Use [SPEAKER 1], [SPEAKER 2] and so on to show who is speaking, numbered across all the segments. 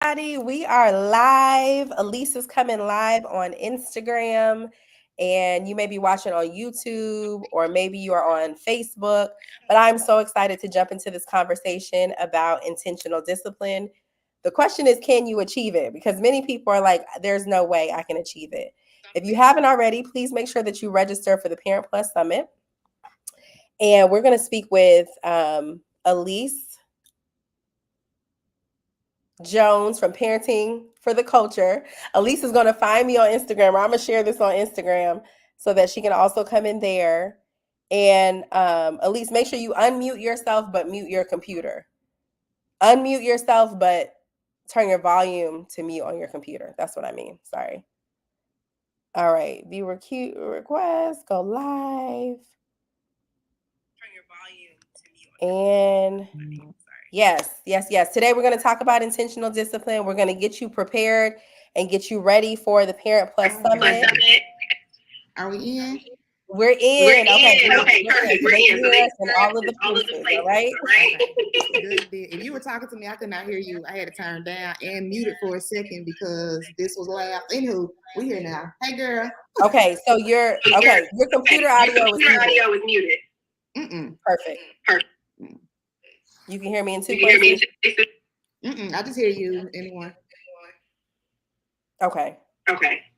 [SPEAKER 1] everybody. We are live. Elyse is coming live on Instagram, and you may be watching on YouTube or maybe you are on Facebook. But I'm so excited to jump into this conversation about intentional discipline. The question is, can you achieve it? Because many people are like, there's no way I can achieve it. If you haven't already, please make sure that you register for the Parent Plus Summit. And we're going to speak with Elyse Jones from Parenting for the Culture. Elyse is going to find me on Instagram, or I'm going to share this on Instagram so that she can also come in there. And Elyse, make sure you unmute yourself, but mute your computer. Unmute yourself, but turn your volume to mute on your computer. That's what I mean. Sorry. All right. View request. Go live. Turn your volume to mute. And yes. Today we're going to talk about intentional discipline. We're going to get you prepared and get you ready for the Parent Plus Summit.
[SPEAKER 2] Are we in?
[SPEAKER 1] We're in. Okay, perfect. We're in. So they and all of the places, all right?
[SPEAKER 2] Good. If you were talking to me, I could not hear you. I had to turn down and mute it for a second because this was loud. Anywho, we here now. Hey, girl.
[SPEAKER 1] Okay, so your computer audio is muted. Perfect. You can hear me in two places?
[SPEAKER 2] I just hear you. Anyone?
[SPEAKER 1] Okay.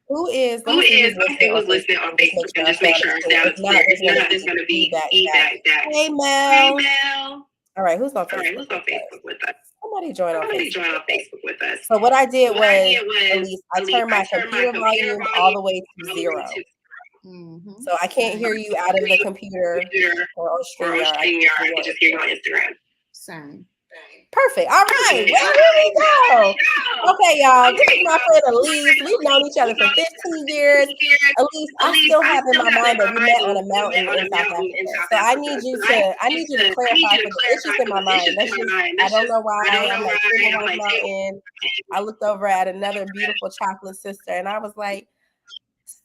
[SPEAKER 1] Who is listening on Facebook and just make sure our sound is clear. If not, there's going to be feedback. Hey, Mel. All right, who's on Facebook with us? Somebody join on Facebook with us. So what I did was, at least I turned my computer volume all the way to 0. So I can't hear you out of the computer or on StreamYard. I can just hear you on Instagram.
[SPEAKER 2] Same.
[SPEAKER 1] Perfect. All right. Well, here we go. Okay, y'all. This is my friend Elyse. We've known each other for 15 years. Elyse, I still have in my mind that we met on a mountain in South Africa. So I need you to clarify for the issues in my mind. I don't know why. I'm like sitting on this mountain. I looked over at another beautiful chocolate sister, and I was like,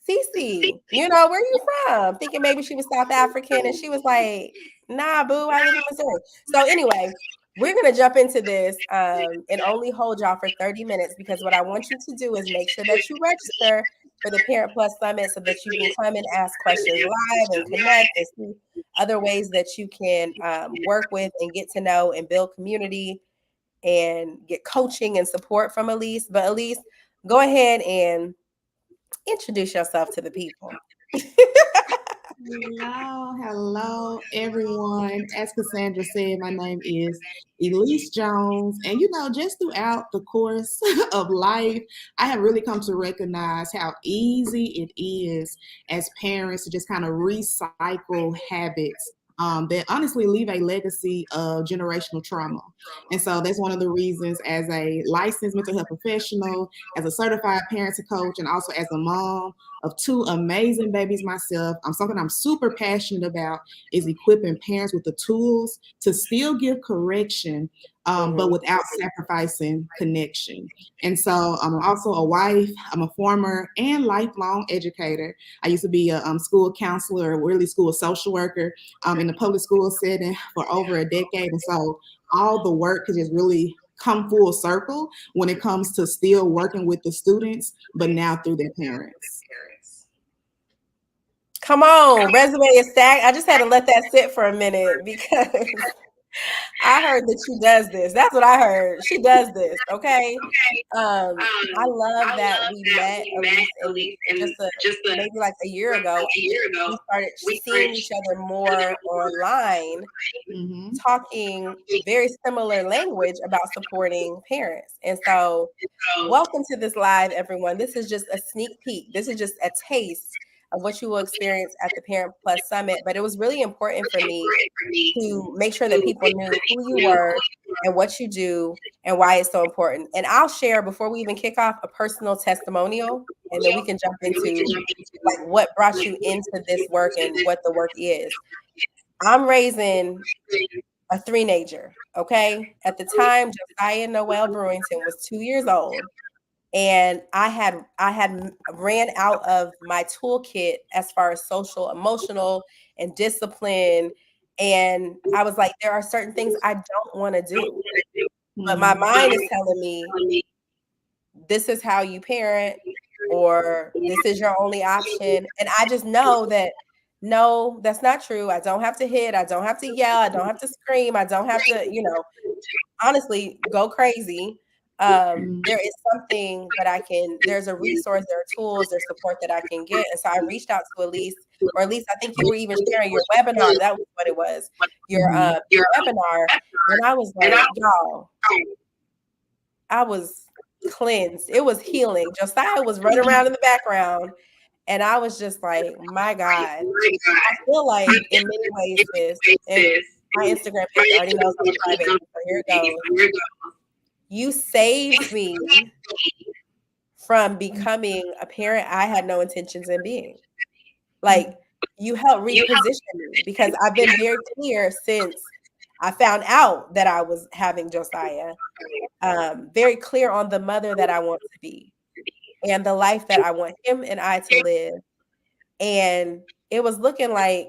[SPEAKER 1] Cece, where you from? Thinking maybe she was South African, and she was like, nah, boo, I live in Missouri. So anyway, we're going to jump into this and only hold y'all for 30 minutes because what I want you to do is make sure that you register for the Parent Plus Summit so that you can come and ask questions live and connect and see other ways that you can work with and get to know and build community and get coaching and support from Elyse. But Elyse, go ahead and introduce yourself to the people.
[SPEAKER 2] Hello, everyone. As Cassandra said, my name is Elyse Jones. And, just throughout the course of life, I have really come to recognize how easy it is as parents to just kind of recycle habits that honestly leave a legacy of generational trauma. And so that's one of the reasons, as a licensed mental health professional, as a certified parenting coach, and also as a mom of 2 amazing babies myself, something I'm super passionate about is equipping parents with the tools to still give correction, but without sacrificing connection. And so I'm also a wife. I'm a former and lifelong educator. I used to be a school counselor, or really school social worker in the public school setting for over a decade. And so all the work has just really come full circle when it comes to still working with the students, but now through their parents.
[SPEAKER 1] Come on, resume is stacked. I just had to let that sit for a minute because I heard that she does this. That's what I heard. She does this. Okay. I love that we met Elyse in just maybe like a year ago. We started seeing each other more online, talking very similar language about supporting parents. And so welcome to this live, everyone. This is just a sneak peek. This is just a taste of what you will experience at the Parent Plus Summit. But it was really important for me to make sure that people knew who you were and what you do and why it's so important. And I'll share, before we even kick off, a personal testimonial, and then we can jump into like what brought you into this work and what the work is. I'm raising a 3-nager, okay? At the time, Josiah Noel Brewington was 2 years old. And I had ran out of my toolkit as far as social, emotional, and discipline. And I was like, there are certain things I don't want to do. But my mind is telling me, this is how you parent, or this is your only option. And I just know that no, that's not true. I don't have to hit, I don't have to yell, I don't have to scream, I don't have to, honestly go crazy. There is something that there's a resource, there are tools, there's support that I can get. And so I reached out to Elyse, or at least I think you were even sharing your webinar. That was what it was, your webinar. And I was like, y'all, I was cleansed. It was healing. Josiah was running around in the background. And I was just like, my God, I feel like in many ways, sis, and my Instagram page already knows I'm a crybaby, so here it goes. You saved me from becoming a parent I had no intentions in being. Like, you helped reposition me, because I've been very clear since I found out that I was having Josiah, very clear on the mother that I want to be and the life that I want him and I to live. And it was looking like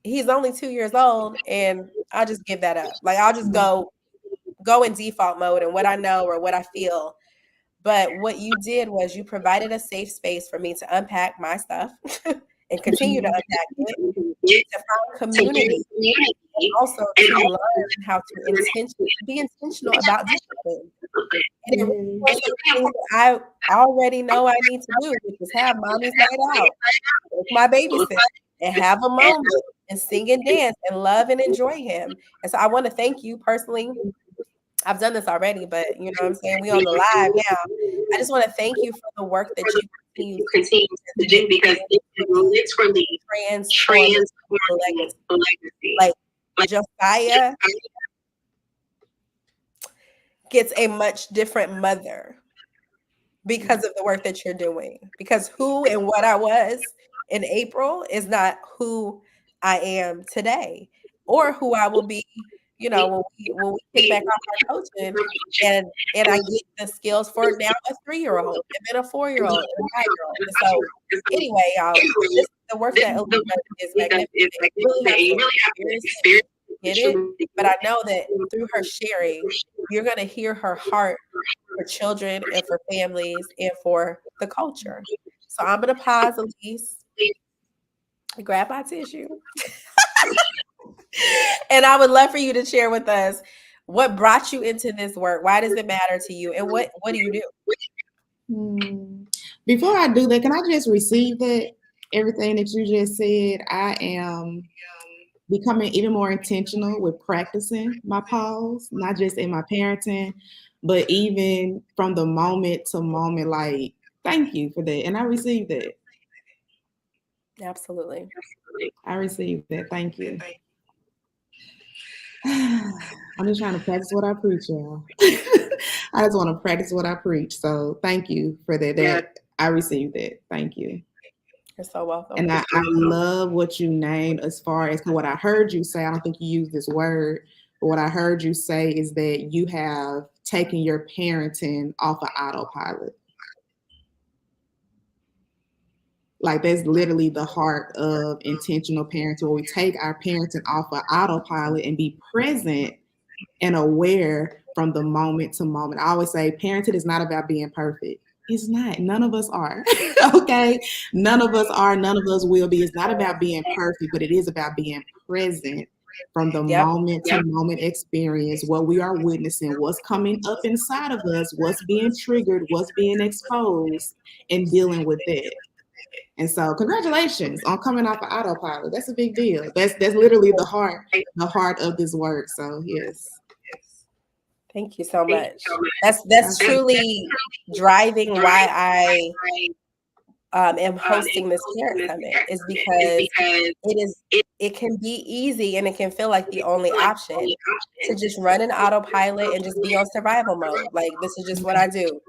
[SPEAKER 1] he's only 2 years old, and I'll just give that up. Like, I'll just go in default mode and what I know or what I feel. But what you did was you provided a safe space for me to unpack my stuff and continue to unpack it, to find community, and also to learn how to be intentional about discipline. And it reinforced some things that I already know I need to do, which is have mommy's night out with my babysitter and have a moment and sing and dance and love and enjoy him. And so I want to thank you personally. I've done this already, but you know what I'm saying? We on the live now. I just want to thank you for the work that you continue to do, because it literally transforms the legacy. Like, Josiah gets a much different mother because of the work that you're doing. Because who and what I was in April is not who I am today, or who I will be, when we kick back off our coaching, and I get the skills for now a 3-year-old and then a 4-year-old and a 5-year-old. And so anyway, y'all, the work that Elyse does is magnificent. You really have to experience it to get it. But I know that through her sharing, you're gonna hear her heart for children and for families and for the culture. So I'm gonna pause, Elyse, grab my tissue. And I would love for you to share with us what brought you into this work. Why does it matter to you? And what do you do?
[SPEAKER 2] Before I do that, can I just receive that? Everything that you just said, I am becoming even more intentional with practicing my pause, not just in my parenting, but even from the moment to moment. Like, thank you for that. And I received that.
[SPEAKER 1] Absolutely.
[SPEAKER 2] I received that. Thank you. I'm just trying to practice what I preach, y'all. I just want to practice what I preach. So thank you for that. I received that. Thank you.
[SPEAKER 1] You're so welcome.
[SPEAKER 2] And I love what you named as far as what I heard you say. I don't think you used this word, but what I heard you say is that you have taken your parenting off of autopilot. Like, that's literally the heart of intentional parenting, where we take our parenting off of autopilot and be present and aware from the moment to moment. I always say parenting is not about being perfect. It's not. None of us are. Okay? None of us are. None of us will be. It's not about being perfect, but it is about being present from the moment to moment experience, what we are witnessing, what's coming up inside of us, what's being triggered, what's being exposed, and dealing with it. And so congratulations on coming off of autopilot. That's a big deal. That's literally the heart of this work. So yes.
[SPEAKER 1] Thank you so much. That's truly driving why I am hosting this parent summit, is because it can be easy and it can feel like the only option to just run an autopilot and just be on survival mode. Like, this is just what I do.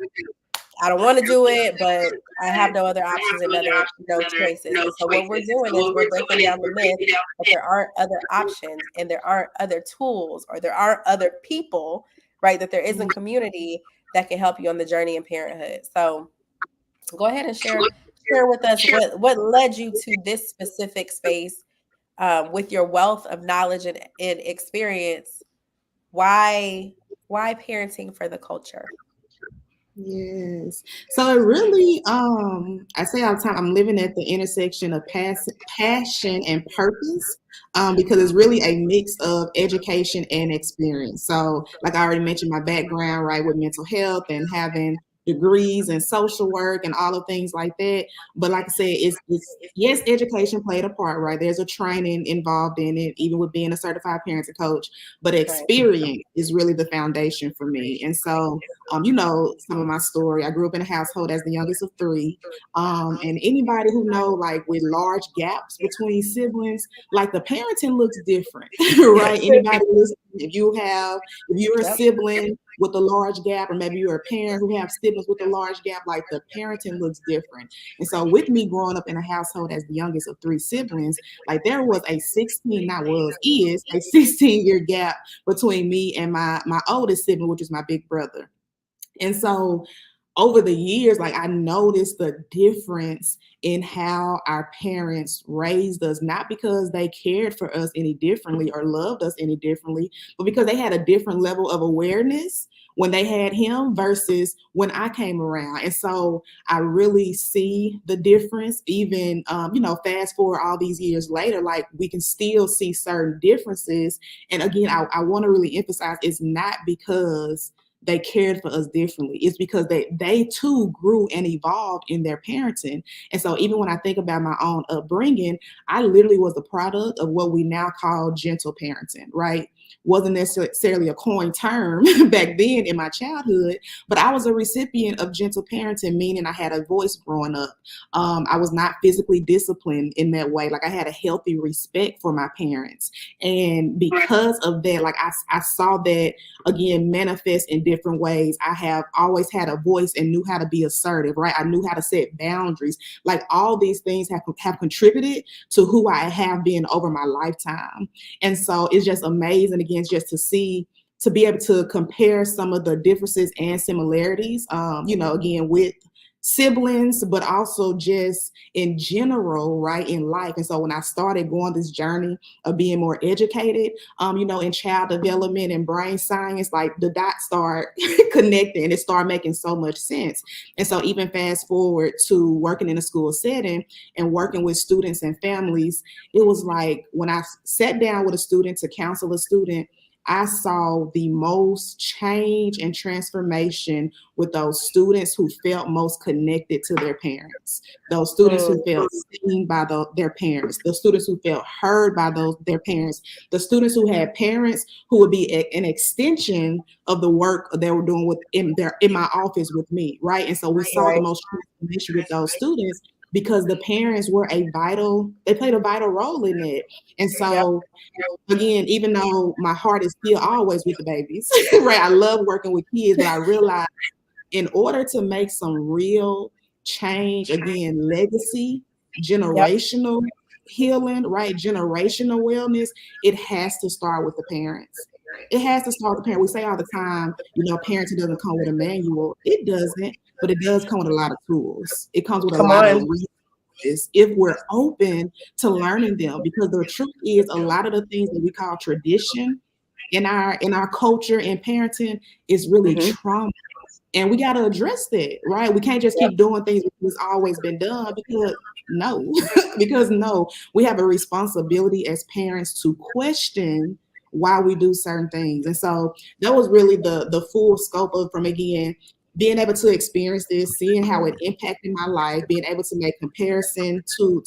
[SPEAKER 1] I don't want to do it, but I have no other options and no choices. And so what we're doing is we're breaking down the myth that there aren't other options and there aren't other tools or there aren't other people, right? That there isn't community that can help you on the journey in parenthood. So go ahead and share with us what led you to this specific space, with your wealth of knowledge and experience. Why parenting for the culture?
[SPEAKER 2] Yes. So it really, I say all the time, I'm living at the intersection of passion and purpose, because it's really a mix of education and experience. So, like I already mentioned, my background, right, with mental health and having degrees in social work and all of things like that. But like I said, it's yes, education played a part, right? There's a training involved in it, even with being a certified parenting coach. But
[SPEAKER 1] Right.
[SPEAKER 2] experience is really the foundation for me. And so, you know, some of my story. I grew up in a household as the youngest of three. And anybody who know, like, with large gaps between siblings, like the parenting looks different, right? Anybody listening, if you're a
[SPEAKER 1] Yep.
[SPEAKER 2] sibling with a large gap, or maybe you're a parent who have siblings with a large gap, like the parenting looks different. And so with me growing up in a household as the youngest of three siblings, like there was a 16, not was, is a 16-year gap between me and my oldest sibling, which is my big brother. And so over the years, like I noticed the difference in how our parents raised us, not because they cared for us any differently or loved us any differently, but because they had a different level of awareness when they had him versus when I came around. And so I really see the difference, even, fast forward all these years later, like we can still see certain differences. And again, I want to really emphasize it's not because they cared for us differently. It's because they too grew and evolved in their parenting. And so even when I think about my own upbringing, I literally was the product of what we now call gentle parenting, right? Wasn't necessarily a coined term back then in my childhood, but I was a recipient of gentle parenting, meaning I had a voice growing up. I was not physically disciplined in that way. Like I had a healthy respect for my parents. And because of that, like I saw that again manifest in different ways. I have always had a voice and knew how to be assertive, right? I knew how to set boundaries. Like all these things have contributed to who I have been over my lifetime. And so it's just amazing again just to be able to compare some of the differences and similarities, again with siblings, but also just in general, right, in life. And so when I started going this journey of being more educated, in child development and brain science, like the dots start connecting and it started making so much sense. And so even fast forward to working in a school setting and working with students and families, it was like when I sat down with a student to counsel a student, I saw the most change and transformation with those students who felt most connected to their parents, those students
[SPEAKER 1] Mm,
[SPEAKER 2] who felt seen by their parents, the students who felt heard by their parents, the students who had parents who would be an extension of the work they were doing in my office with me, right? And so we saw the
[SPEAKER 1] right.
[SPEAKER 2] most transformation with those students because the parents they played a vital role in it. And
[SPEAKER 1] Yep.
[SPEAKER 2] so again, even though my heart is still always with the babies, right? I love working with kids, but I realize in order to make some real change, again, legacy,
[SPEAKER 1] Yep.
[SPEAKER 2] generational healing, right? Generational wellness, it has to start with the parents. It has to start with the parent. We say all the time, parenting doesn't come with a manual. It doesn't, but it does come with a lot of tools. It comes with a
[SPEAKER 1] Come
[SPEAKER 2] lot of
[SPEAKER 1] on.
[SPEAKER 2] if we're open to learning them, because the truth is a lot of the things that we call tradition in our culture and parenting is really
[SPEAKER 1] Hmm.
[SPEAKER 2] trauma, and we got to address that, right? We can't just
[SPEAKER 1] Yep.
[SPEAKER 2] keep doing things that's always been done, because no, because no, we have a responsibility as parents to question why we do certain things. And so that was really the full scope of, from again, being able to experience this, seeing how it impacted my life, being able to make comparison to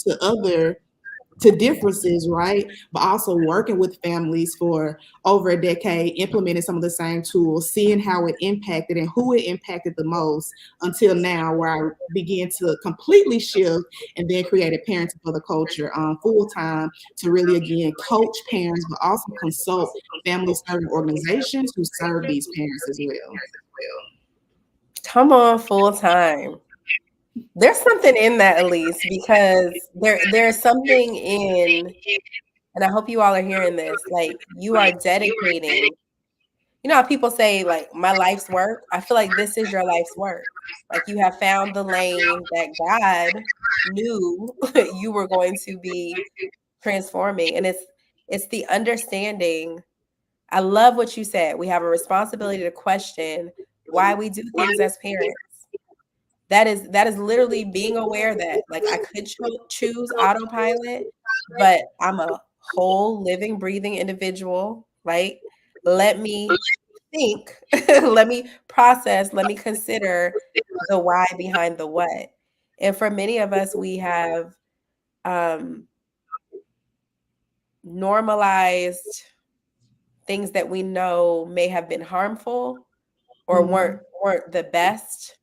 [SPEAKER 2] differences, right? But also working with families for over a decade, implementing some of the same tools, seeing how it impacted and who it impacted the most, until now, where I began to completely shift and then create a parenting for the culture full time to really, again, coach parents, but also consult family serving organizations who serve these parents as well.
[SPEAKER 1] Come on, full time. There's something in that, Elise, because there's something in, and I hope you all are hearing this. Like you are dedicating. You know how people say like my life's work? I feel like this is your life's work. Like you have found the lane that God knew you were going to be transforming. And it's the understanding. I love what you said. We have a responsibility to question why we do things as parents. That is literally being aware that like I could choose autopilot, but I'm a whole living, breathing individual, right? Let me think, let me process, let me consider the why behind the what. And for many of us, we have um, normalized things that we know may have been harmful or weren't the best.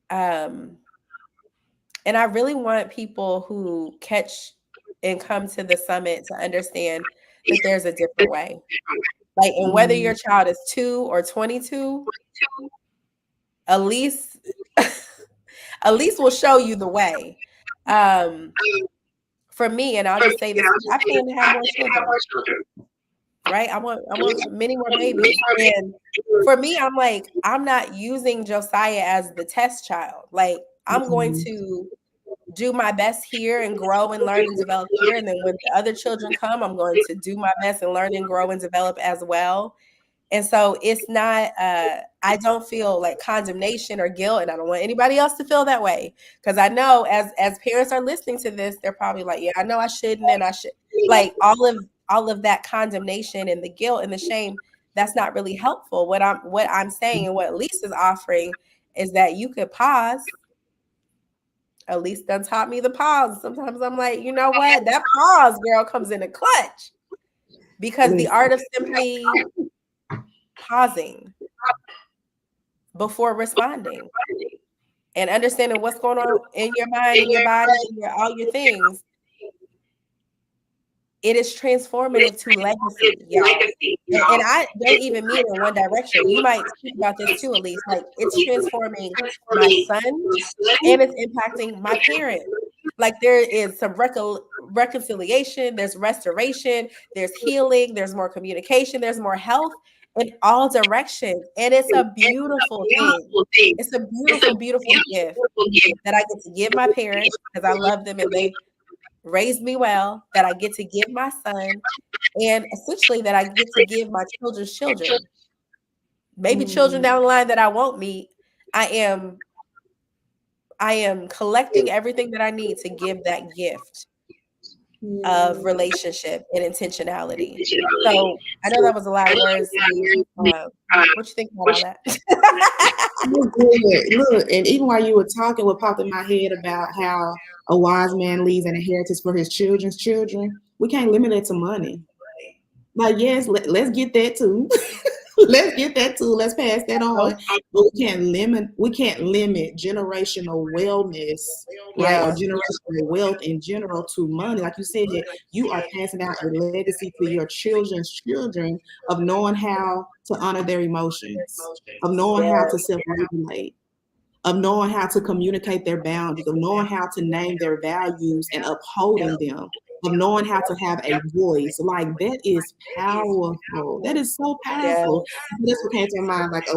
[SPEAKER 1] Um, and I really want people who catch and come to the summit to understand that there's a different way. Like, and whether your child is 2 or 22, Elyse, Elyse will show you the way. Um, for me, and I'll just say this: I plan to have more children, right? I want many more babies, and for me, I'm like, I'm not using Josiah as the test child. Like, I'm going to do my best here and grow and learn and develop here, and then when the other children come, I'm going to do my best and learn and grow and develop as well. And so it's not, I don't feel like condemnation or guilt, and I don't want anybody else to feel that way. Because I know as parents are listening to this, they're probably like, yeah, I know I shouldn't, and I should, like all of that condemnation and the guilt and the shame, that's not really helpful. What I'm saying and what Elyse is offering is that you could pause. Elyse done taught me the pause. Sometimes I'm like, you know what? That pause, girl, comes in a clutch. Because the art of simply pausing before responding and understanding what's going on in your mind, in your body, in all your things, it is transformative to legacy, y'all. And I don't even mean in one direction. You might speak about this too, Elyse. Like, it's transforming my son and it's impacting my parents. Like, there is some reconciliation, there's restoration, there's healing, there's more communication, there's more health in all directions. And it's a beautiful thing. It's a beautiful, beautiful gift that I get to give my parents because I love them and they raised me well, that I get to give my son, and essentially that I get to give my children's children. Maybe children down the line that I won't meet. I am collecting everything that I need to give that gift of relationship and intentionality. So I know that was a lot of words. What you think about all that?
[SPEAKER 2] Look, and even while you were talking, what popped in my head about how a wise man leaves an inheritance for his children's children, we can't limit it to money. Like, yes, let's get that too. Let's get that too. Let's pass that on. But we can't limit generational wellness, right? Or generational wealth in general to money. Like you said, you are passing down a legacy to your children's children of knowing how to honor their emotions, of knowing how to self-regulate, of knowing how to communicate their boundaries, of knowing how to name their values and upholding them, of knowing how to have a voice. Like, that is powerful. That is so powerful. That's what came to my mind, like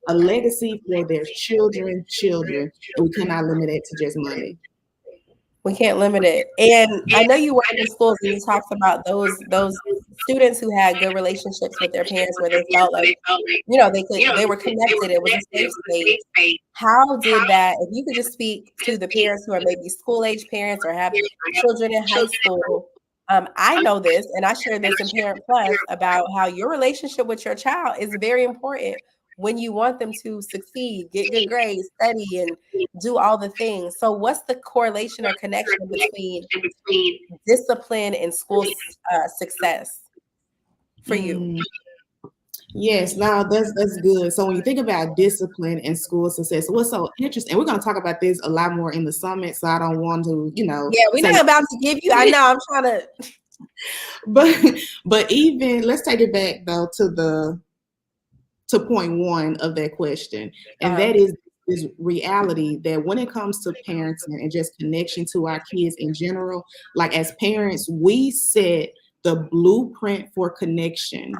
[SPEAKER 2] a legacy for their children's children, and we cannot limit it to just money.
[SPEAKER 1] We can't limit it. And I know you work in schools and you talked about those students who had good relationships with their parents where they felt like, they were connected. It was a safe space. How did that, if you could just speak to the parents who are maybe school age parents or have children in high school, I know this, and I share this in Parent Plus about how your relationship with your child is very important when you want them to succeed, get good grades, study, and do all the things. So what's the correlation or connection between discipline and school success for you?
[SPEAKER 2] Yes, now that's good. So when you think about discipline and school success, what's so interesting, and we're going to talk about this a lot more in the summit, so I don't want to,
[SPEAKER 1] Yeah, we're not about to give you, I know, I'm trying to.
[SPEAKER 2] But even, let's take it back though to point one of that question, and that is reality that when it comes to parenting and just connection to our kids in general, like as parents, we set the blueprint for connection.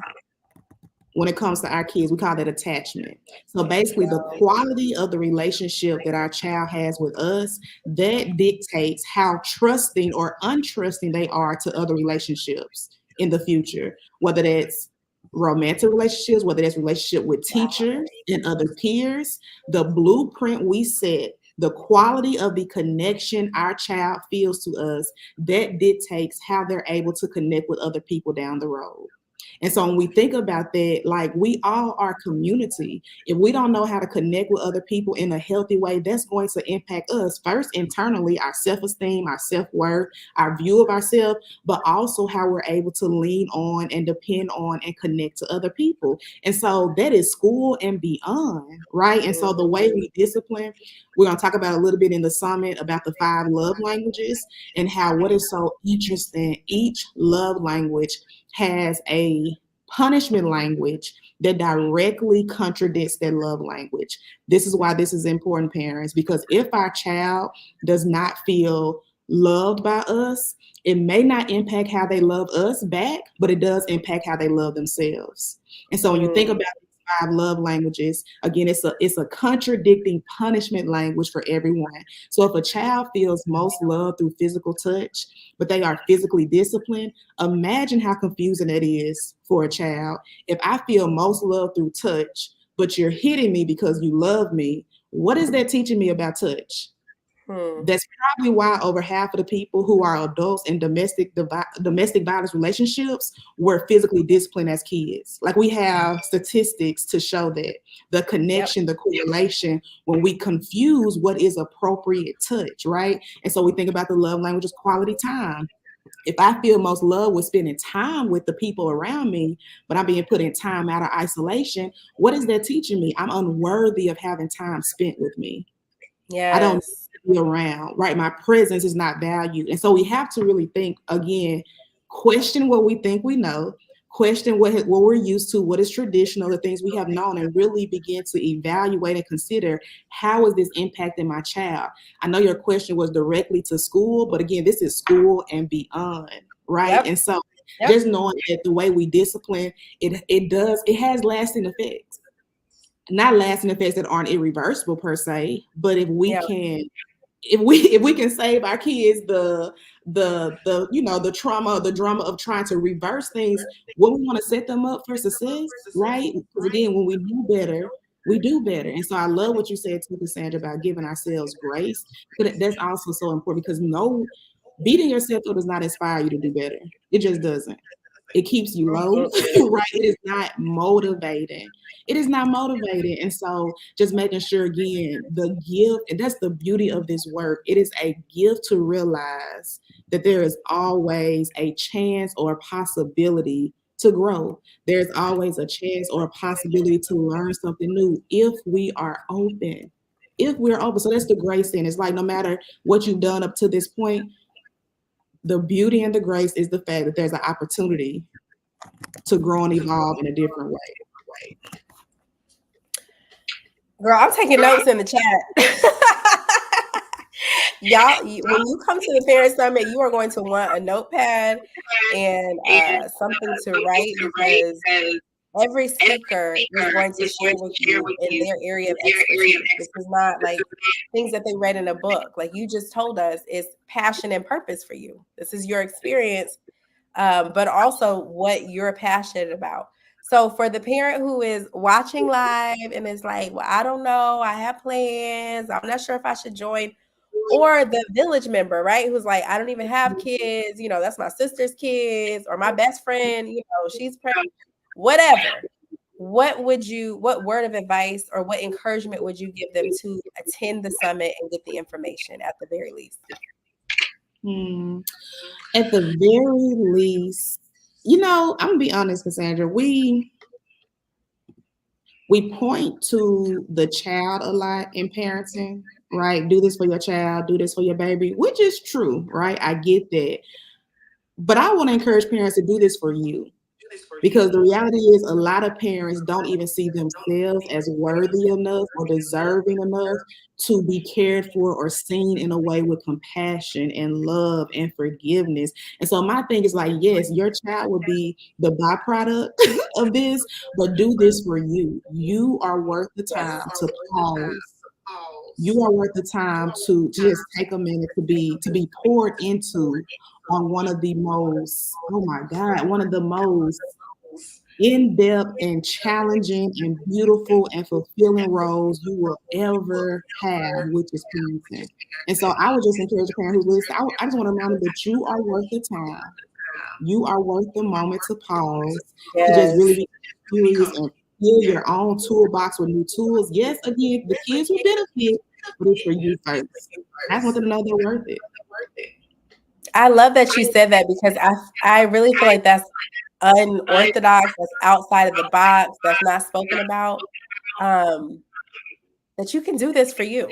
[SPEAKER 2] When it comes to our kids, we call that attachment. So basically, the quality of the relationship that our child has with us, that dictates how trusting or untrusting they are to other relationships in the future, whether that's romantic relationships, whether that's relationship with
[SPEAKER 1] Wow.
[SPEAKER 2] teachers and other peers, the blueprint we set, the quality of the connection our child feels to us, that dictates how they're able to connect with other people down the road. And so when we think about that, like we all are community. If we don't know how to connect with other people in a healthy way, that's going to impact us first internally, our self-esteem, our self-worth, our view of ourselves, but also how we're able to lean on and depend on and connect to other people. And so that is school and beyond, right? And so the way we discipline, we're going to talk about a little bit in the summit about the 5 love languages and how what is so interesting, each love language has a punishment language that directly contradicts their love language. This is why this is important, parents, because if our child does not feel loved by us, it may not impact how they love us back, but it does impact how they love themselves. And so when you think
[SPEAKER 1] Mm.
[SPEAKER 2] about 5 love languages, again, it's a contradicting punishment language for everyone. So if a child feels most love through physical touch, but they are physically disciplined, imagine how confusing that is for a child. If I feel most love through touch, but you're hitting me because you love me, what is that teaching me about touch?
[SPEAKER 1] Hmm.
[SPEAKER 2] That's probably why over half of the people who are adults in domestic violence relationships were physically disciplined as kids. Like we have statistics to show that the
[SPEAKER 1] Yep.
[SPEAKER 2] connection, the correlation when we confuse what is appropriate touch, right? And so we think about the love language as quality time. If I feel most love with spending time with the people around me, but I'm being put in time out of isolation, what is that teaching me? I'm unworthy of having time spent with me. I don't
[SPEAKER 1] Yes.
[SPEAKER 2] need to be around, right? My presence is not valued. And so we have to really think again, question what we think we know, question what we're used to, what is traditional, the things we have known, and really begin to evaluate and consider how is this impacting my child. I know your question was directly to school, but again, this is school and beyond, right?
[SPEAKER 1] Yep.
[SPEAKER 2] And so
[SPEAKER 1] Yep.
[SPEAKER 2] just knowing that the way we discipline, it has lasting effects, not lasting effects that aren't irreversible per se, but
[SPEAKER 1] Yeah.
[SPEAKER 2] if we can save our kids the the trauma, the drama of trying to reverse things, when we want to set them up for success, right? Because again, when we do better, we do better. And so I love what you said to Cassandra about giving ourselves grace, but that's also so important because no, beating yourself up does not inspire you to do better. It just doesn't. It keeps you low,
[SPEAKER 1] Mm-mm.
[SPEAKER 2] right? It is not motivating. It is not motivating. And so just making sure again, the gift, and that's the beauty of this work. It is a gift to realize that there is always a chance or a possibility to grow. There's always a chance or a possibility to learn something new if we are open. If we're open. So that's the grace in. It's like no matter what you've done up to this point, the beauty and the grace is the fact that there's an opportunity to grow and evolve in a different way.
[SPEAKER 1] Girl, I'm taking notes in the chat. Y'all, when you come to the Parent Summit, you are going to want a notepad and something to write because every speaker is going to share with you in their area of expertise. This is not like things that they read in a book. Like you just told us, it's passion and purpose for you. This is your experience, but also what you're passionate about. So for the parent who is watching live and is like, well, I don't know, I have plans, I'm not sure if I should join, or the village member, right? Who's like, I don't even have kids, that's my sister's kids, or my best friend, she's pregnant, whatever. What word of advice or what encouragement would you give them to attend the summit and get the information at the very least?
[SPEAKER 2] Hmm. At the very least, I'm gonna be honest, Cassandra. We point to the child a lot in parenting, right? Do this for your child, do this for your baby, which is true, right? I get that. But I want to encourage parents to do this for you. Because the reality is, a lot of parents don't even see themselves as worthy enough or deserving enough to be cared for or seen in a way with compassion and love and forgiveness. And so, my thing is like, yes, your child will be the byproduct of this, but do this for you. You are worth the time to pause. You are worth the time to just take a minute to be poured into on one of the most, oh my God, one of the most in-depth and challenging and beautiful and fulfilling roles you will ever have, which is parenting. And so I would just encourage a parent who's listening, I just want to remind them that you are worth the time. You are worth the moment to pause, to just really
[SPEAKER 1] Yes.
[SPEAKER 2] be curious and fill your own toolbox with new tools. Yes, again, the kids will benefit, but it's for you first. I just want them to know they're worth it.
[SPEAKER 1] I love that you said that because I really feel like that's unorthodox, that's outside of the box, that's not spoken about. Um, that you can do this for you.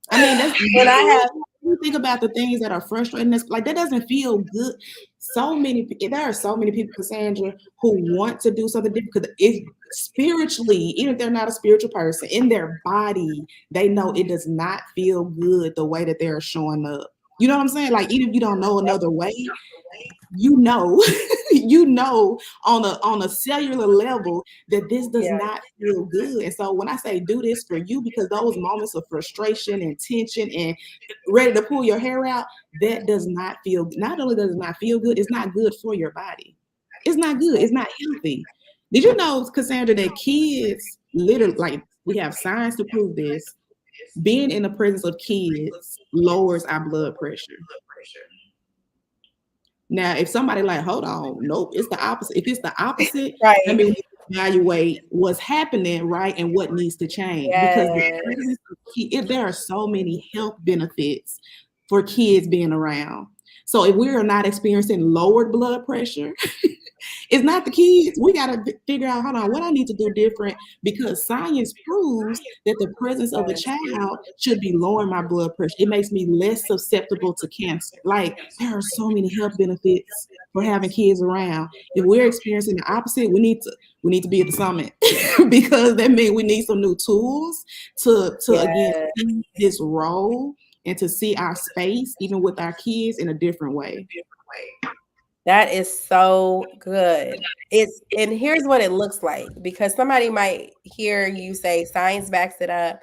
[SPEAKER 2] I mean, that's
[SPEAKER 1] When I have
[SPEAKER 2] you think about the things that are frustrating us, like that doesn't feel good. There are so many people, Cassandra, who want to do something different because it's spiritually, even if they're not a spiritual person, in their body, they know it does not feel good the way that they're showing up. You know what I'm saying? Like, even if you don't know another way, you know, you know on a cellular level that this does
[SPEAKER 1] yeah,
[SPEAKER 2] not feel good. And so when I say do this for you, because those moments of frustration and tension and ready to pull your hair out, that does not feel, not only does it not feel good, it's not good for your body. It's not good, it's not healthy. Did you know, Cassandra, that kids literally, like, we have science to prove this, being in the presence of kids lowers our blood pressure. Now, if somebody like, hold on, nope, it's the opposite. If it's the opposite, I
[SPEAKER 1] right.
[SPEAKER 2] mean, we evaluate what's happening, right, and what needs to change. Because
[SPEAKER 1] Yes.
[SPEAKER 2] if there are so many health benefits for kids being around. So if we are not experiencing lowered blood pressure, it's not the kids. We got to figure out, hold on, what I need to do different, because science proves that the presence of a
[SPEAKER 1] Yes.
[SPEAKER 2] child should be lowering my blood pressure. It makes me less susceptible to cancer. Like, there are so many health benefits for having kids around. If we're experiencing the opposite, we need to be at the summit because that means we need some new tools to again
[SPEAKER 1] Yes.
[SPEAKER 2] see this role and to see our space even with our kids in a different way.
[SPEAKER 1] That is so good. It's and here's what it looks like because somebody might hear you say science backs it up.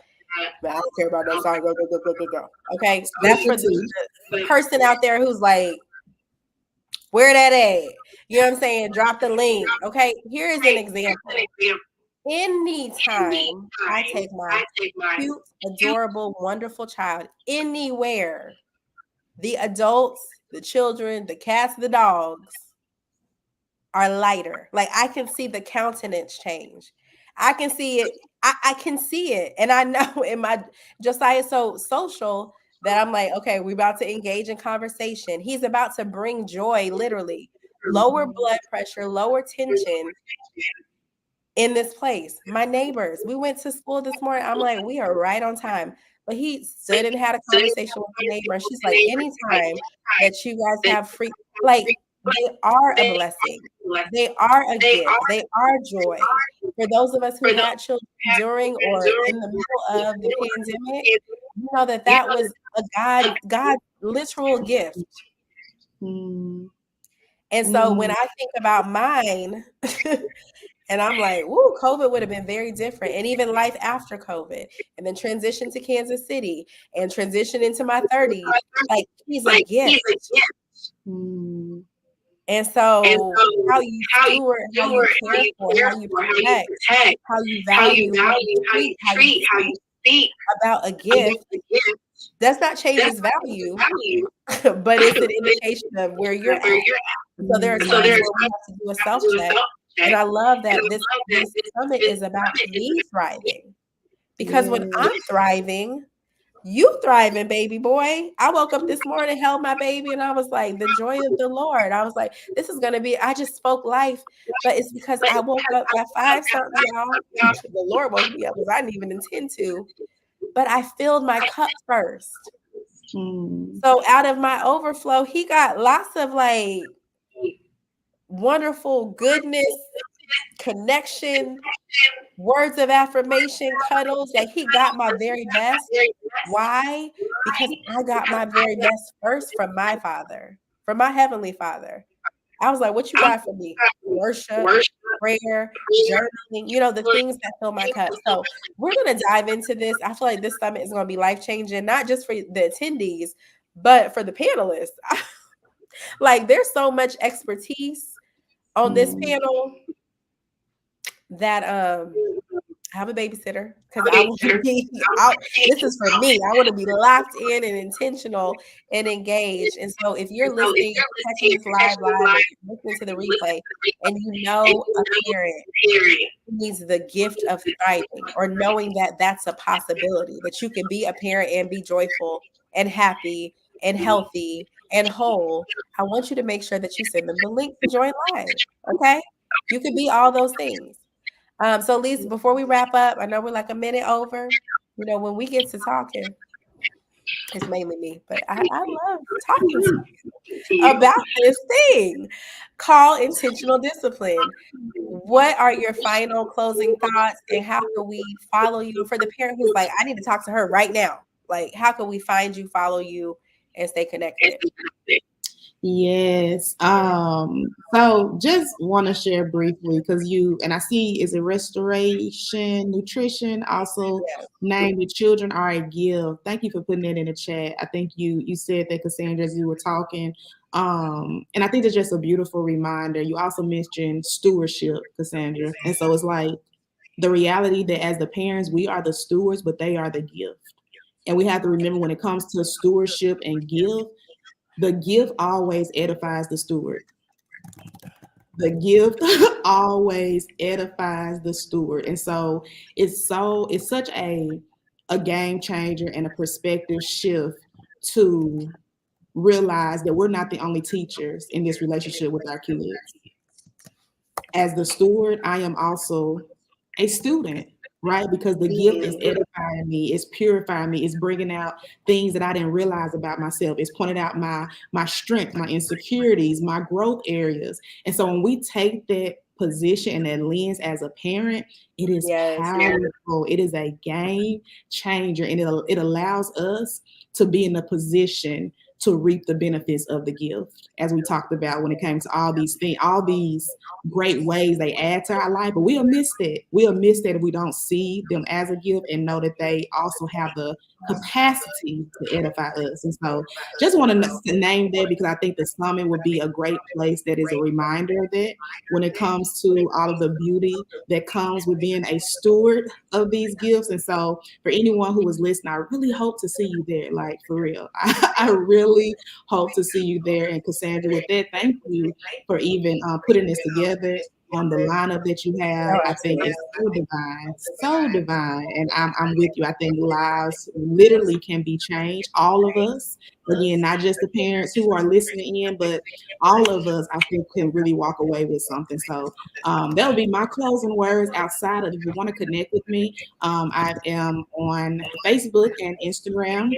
[SPEAKER 1] But I don't care about no science. Go, go, go, go, go, go. Okay. That's for
[SPEAKER 2] Scripture too.
[SPEAKER 1] the person out there who's like, where that at? You know what I'm saying? Drop the link. Okay. Here is an example. Anytime I take my cute, adorable, wonderful child anywhere, the adults, the children, the cats, the dogs are lighter. Like I can see the countenance change. I can see it. I can see it. And I know in my Josiah so social that I'm like, okay, we're about to engage in conversation. He's about to bring joy, literally. Lower blood pressure, lower tension in this place. My neighbors, we went to school this morning. I'm like, we are right on time. But he stood and had a conversation with the neighbor. And she's like, anytime that you guys have free, like they are a blessing. They are a gift. They are joy. For those of us who had children during or in the middle of the pandemic, you know that that was a God literal gift.
[SPEAKER 2] Mm,
[SPEAKER 1] And so when
[SPEAKER 2] mm,
[SPEAKER 1] I think about mine, and I'm like, woo, COVID would have been very different. And even life after COVID, and then transition to Kansas City and transition into my 30s. Like, he's a gift.
[SPEAKER 2] mm,
[SPEAKER 1] And so, how you steward, how you care for, how you protect, how you value, how you treat, how you speak about a gift does not change its value, but it's an indication of where you're at. So there are times where we have to do a self check. And I love that this summit is about me thriving. Because when
[SPEAKER 2] yeah.
[SPEAKER 1] I'm thriving, you thriving, baby boy. I woke up this morning, held my baby, and I was like, the joy of the Lord. I was like, this is gonna be, I just spoke life, but it's because I woke up at 5 something, y'all. The Lord woke me up because I didn't even intend to, but I filled my cup first.
[SPEAKER 2] Mm,
[SPEAKER 1] So out of my overflow, he got lots of like wonderful goodness, connection, words of affirmation, cuddles. Like he got my very best. Why? Because I got my very best first from my father, from my heavenly father. I was like, what you got for me? Worship, prayer, journaling, you know, the things that fill my cup. So we're going to dive into this. I feel like this summit is going to be life changing, not just for the attendees, but for the panelists. Like there's so much expertise on this
[SPEAKER 2] Mm.
[SPEAKER 1] panel that have a babysitter because I want to be out. This is for me. I want to be locked in and intentional and engaged. And so if you're listening, catching this live, or listening to the replay, and you know a parent who needs the gift of thriving or knowing that that's a possibility, that you can be a parent and be joyful and happy and healthy and whole, I want you to make sure that you send them the link to join live. Okay? You could be all those things. So Lisa, before we wrap up, I know we're like a minute over. You know, when we get to talking, it's mainly me, but I love talking to you about this thing called intentional discipline. What are your final closing thoughts, and how can we follow you? For the parent who's like, I need to talk to her right now. Like, how can we find you, follow you, and stay connected?
[SPEAKER 2] Yes. So just want to share briefly because you and I see is it restoration, nutrition, also
[SPEAKER 1] Yeah.
[SPEAKER 2] name the children are a gift. Thank you for putting that in the chat. I think you said that, Cassandra, as you were talking. And I think it's just a beautiful reminder. You also mentioned stewardship, Cassandra. And so it's like the reality that as the parents, we are the stewards, but they are the gift. And we have to remember when it comes to stewardship and gift, the gift always edifies the steward. The gift always edifies the steward. And it's such a game changer and a perspective shift to realize that we're not the only teachers in this relationship with our kids. As the steward, I am also a student, right? Because the gift is
[SPEAKER 1] Mm,
[SPEAKER 2] edifying me, it's purifying me, it's bringing out things that I didn't realize about myself. It's pointing out my strength, my insecurities, my growth areas. And so when we take that position and that lens as a parent, it is
[SPEAKER 1] yes.
[SPEAKER 2] powerful. It is a game changer, and it allows us to be in a position to reap the benefits of the gift, as we talked about when it came to all these things, all these great ways they add to our life. But we'll miss that. We'll miss that if we don't see them as a gift and know that they also have the capacity to edify us. And so just want to name that because I think the summit would be a great place that is a reminder of that when it comes to all of the beauty that comes with being a steward of these gifts. And so for anyone who was listening, I really hope to see you there, like for real. I really hope to see you there. And Cassandra, with that, thank you for even putting this together on the lineup that you have.
[SPEAKER 1] Oh,
[SPEAKER 2] I think
[SPEAKER 1] absolutely.
[SPEAKER 2] it's so divine. And I'm with you. I think lives literally can be changed. All of us, again, not just the parents who are listening in, but all of us, I think, can really walk away with something. So that would be my closing words. Outside of, if you want to connect with me, I am on Facebook and Instagram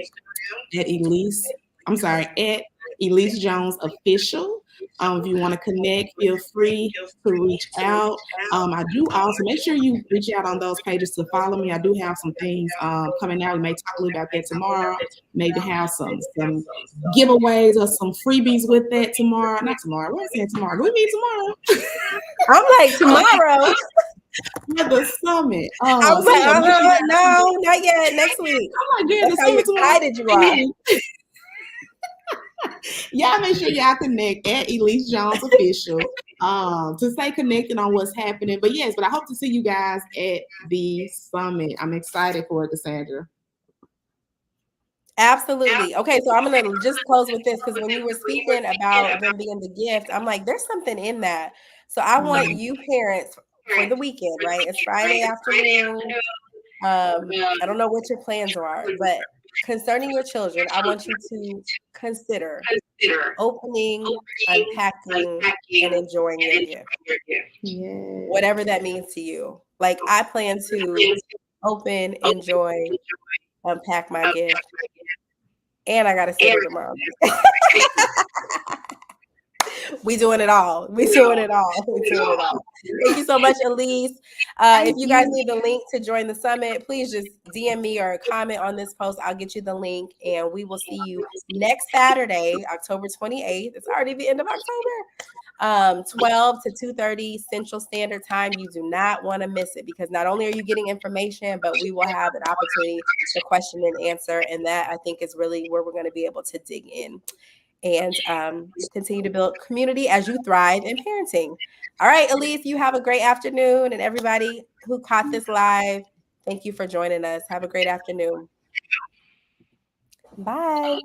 [SPEAKER 2] at Elyse. I'm sorry, at Elyse Jones Official. If you want to connect, feel free to reach out. I do also make sure you reach out on those pages to follow me. I do have some things coming out. We may talk a little about that tomorrow. Maybe have some giveaways or some freebies with that tomorrow. Not tomorrow. What am I saying tomorrow? Do we meet tomorrow?
[SPEAKER 1] I'm like tomorrow.
[SPEAKER 2] For the summit.
[SPEAKER 1] I was
[SPEAKER 2] So
[SPEAKER 1] like,
[SPEAKER 2] yeah, make sure you
[SPEAKER 1] no, not yet. Next week.
[SPEAKER 2] I'm like, yeah,
[SPEAKER 1] That's
[SPEAKER 2] the
[SPEAKER 1] how
[SPEAKER 2] summit tomorrow.
[SPEAKER 1] excited you are.
[SPEAKER 2] Y'all make sure y'all connect at Elyse Jones Official to stay connected on what's happening. But yes, but I hope to see you guys at the summit. I'm excited for it, Cassandra.
[SPEAKER 1] Absolutely. Okay, so I'm gonna just close with this because when you were speaking about them being the gift, I'm like, there's something in that. So I want
[SPEAKER 2] Mm.
[SPEAKER 1] you parents for the weekend, right? It's Friday afternoon. I don't know what your plans are, but concerning your children, I want you to consider opening, unpacking, and enjoying your gift,
[SPEAKER 2] Yes.
[SPEAKER 1] whatever that means to you. Like I plan to open, enjoy, unpack my gift, and I got to sit her tomorrow. We doing it all. We doing it all. We doing it all. Thank you so much, Elyse. If
[SPEAKER 2] Thank
[SPEAKER 1] you guys
[SPEAKER 2] you.
[SPEAKER 1] need the link to join the summit, please just DM me or comment on this post. I'll get you the link, and we will see you next Saturday, October 28th. It's already the end of October. 12 to 2:30 Central Standard Time. You do not want to miss it because not only are you getting information, but we will have an opportunity to question and answer. And that I think is really where we're going to be able to dig in. and continue to build community as you thrive in parenting. All right, Elyse, you have a great afternoon. And everybody who caught this live, thank you for joining us. Have a great afternoon. Bye.